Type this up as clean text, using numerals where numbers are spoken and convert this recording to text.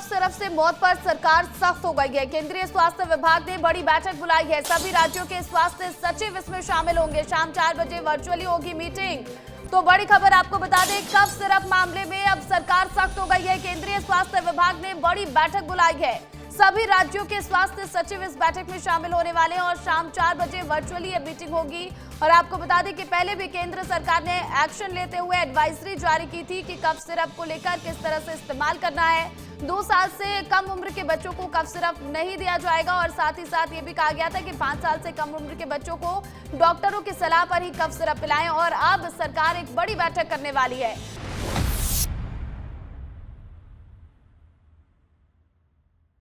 Syrup से मौत पर सरकार सख्त हो गई है। केंद्रीय स्वास्थ्य विभाग ने बड़ी बैठक बुलाई है। सभी राज्यों के स्वास्थ्य सचिव इसमें शामिल होंगे। शाम 4 बजे वर्चुअली होगी मीटिंग। तो बड़ी खबर आपको बता दें, कफ सिरप मामले में अब सरकार सख्त हो गई है। केंद्रीय स्वास्थ्य विभाग ने बड़ी बैठक बुलाई है। सभी राज्यों के स्वास्थ्य सचिव इस बैठक में शामिल होने वाले हैं और शाम 4 बजे वर्चुअली ये मीटिंग होगी। और आपको बता दें कि पहले भी केंद्र सरकार ने एक्शन लेते हुए एडवाइजरी जारी की थी कि कफ सिरप को लेकर किस तरह से इस्तेमाल करना है। 2 साल से कम उम्र के बच्चों को कफ सिरप नहीं दिया जाएगा और साथ ही साथ ये भी कहा गया था कि 5 साल से कम उम्र के बच्चों को डॉक्टरों की सलाह पर ही कफ सिरप पिलाएं। और अब सरकार एक बड़ी बैठक करने वाली है।